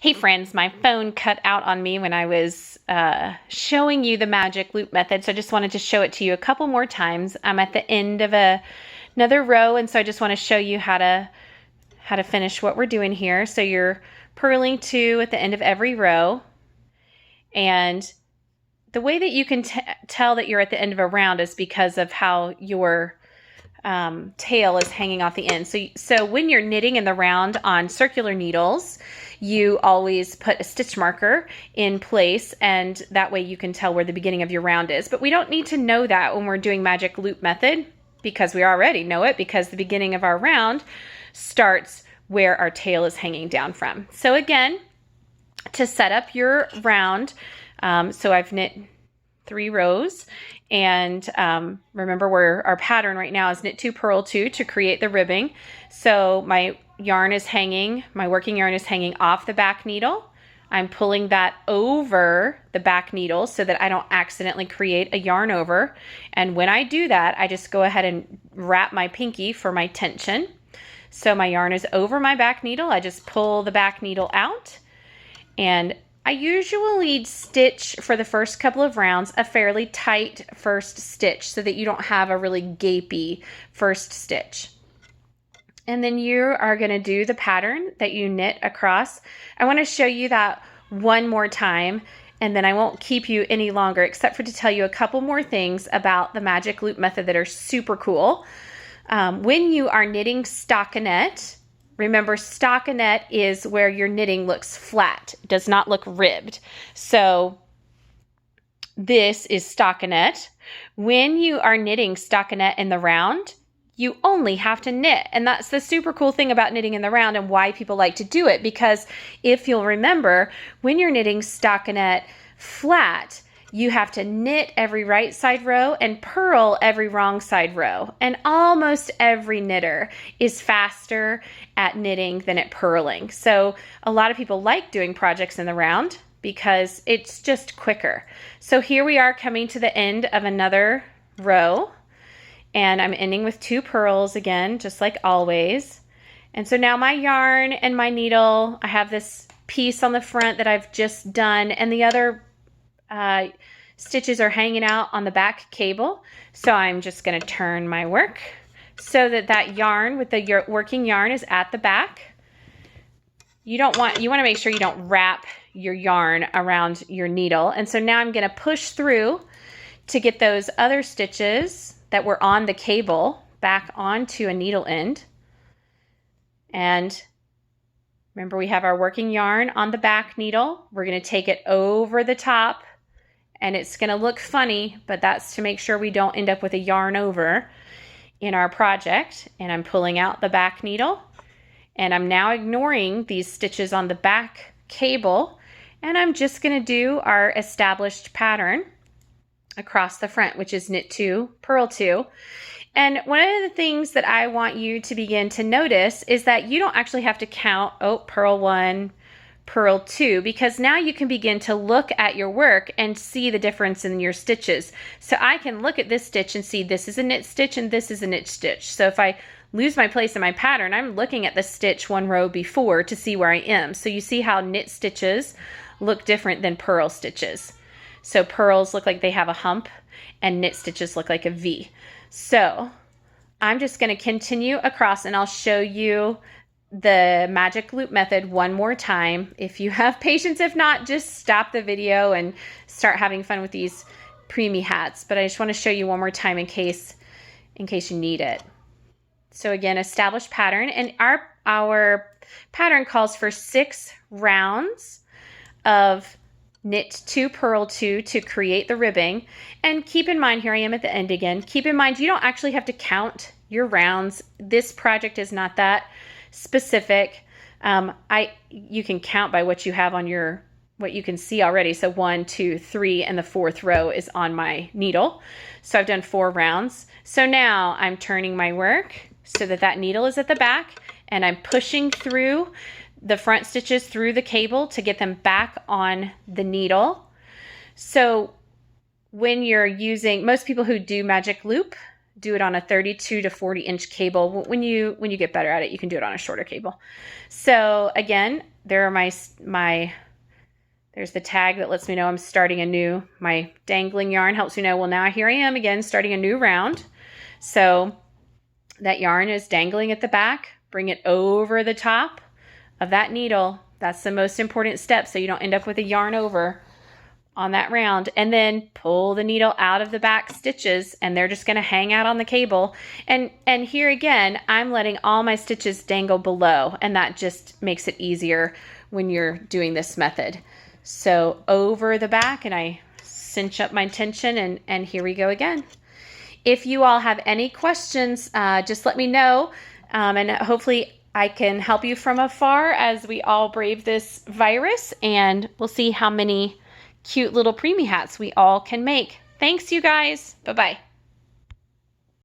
Hey friends, my phone cut out on me when I was showing you the magic loop method, so I just wanted to show it to you a couple more times. I'm at the end of another row, and so I just want to show you how to finish what we're doing here. So you're purling 2 at the end of every row, and the way that you can tell that you're at the end of a round is because of how your tail is hanging off the end. So when you're knitting in the round on circular needles, you always put a stitch marker in place, and that way you can tell where the beginning of your round is. But we don't need to know that when we're doing magic loop method, because we already know it, because the beginning of our round starts where our tail is hanging down from. So again, to set up your round, so I've knit 3 rows, and remember our pattern right now is knit 2 purl 2 to create the ribbing. So my yarn is hanging, my working yarn is hanging off the back needle. I'm pulling that over the back needle so that I don't accidentally create a yarn over. And when I do that, I just go ahead and wrap my pinky for my tension. So my yarn is over my back needle. I just pull the back needle out, and I usually stitch for the first couple of rounds a fairly tight first stitch so that you don't have a really gapey first stitch. And then you are going to do the pattern that you knit across. I want to show you that one more time, and then I won't keep you any longer except for to tell you a couple more things about the magic loop method that are super cool. When you are knitting stockinette, remember, stockinette is where your knitting looks flat, it does not look ribbed. So this is stockinette. When you are knitting stockinette in the round, you only have to knit. And that's the super cool thing about knitting in the round and why people like to do it. Because if you'll remember, when you're knitting stockinette flat, you have to knit every right side row and purl every wrong side row. And almost every knitter is faster at knitting than at purling. So a lot of people like doing projects in the round because it's just quicker. So here we are coming to the end of another row, and I'm ending with 2 purls again, just like always. And so now my yarn and my needle, I have this piece on the front that I've just done, and the other stitches are hanging out on the back cable. So I'm just going to turn my work so that that yarn with the working yarn is at the back. You want to make sure you don't wrap your yarn around your needle. And so now I'm going to push through to get those other stitches that were on the cable back onto a needle end. And remember, we have our working yarn on the back needle. We're going to take it over the top, and it's going to look funny, but that's to make sure we don't end up with a yarn over in our project. And I'm pulling out the back needle, and I'm now ignoring these stitches on the back cable, and I'm just going to do our established pattern across the front, which is knit 2 purl 2. And one of the things that I want you to begin to notice is that you don't actually have to count, purl 1, purl 2, because now you can begin to look at your work and see the difference in your stitches. So I can look at this stitch and see this is a knit stitch and this is a knit stitch. So if I lose my place in my pattern, I'm looking at the stitch one row before to see where I am. So you see how knit stitches look different than purl stitches. So purls look like they have a hump, and knit stitches look like a V. So I'm just going to continue across, and I'll show you the magic loop method one more time. If you have patience, if not, just stop the video and start having fun with these preemie hats. But I just want to show you one more time in case you need it. So again, established pattern, and our pattern calls for 6 rounds of knit 2 purl 2 to create the ribbing. And keep in mind, here I am at the end again, keep in mind you don't actually have to count your rounds. This project is not that specific. You can count by what you have on what you can see already. So 1, 2, 3, and the 4th row is on my needle. So I've done 4 rounds. So now I'm turning my work so that that needle is at the back, and I'm pushing through the front stitches through the cable to get them back on the needle. So when you're using, most people who do magic loop do it on a 32 to 40 inch cable. When you get better at it, you can do it on a shorter cable. So again, there are there's the tag that lets me know I'm starting my dangling yarn helps me know, well, now here I am again, starting a new round. So that yarn is dangling at the back. Bring it over the top of that needle. That's the most important step, so you don't end up with a yarn over on that round. And then pull the needle out of the back stitches, and they're just going to hang out on the cable. And here again, I'm letting all my stitches dangle below, and that just makes it easier when you're doing this method. So over the back, and I cinch up my tension, and here we go again. If you all have any questions, just let me know, and hopefully I can help you from afar as we all brave this virus, and we'll see how many cute little preemie hats we all can make. Thanks, you guys. Bye-bye.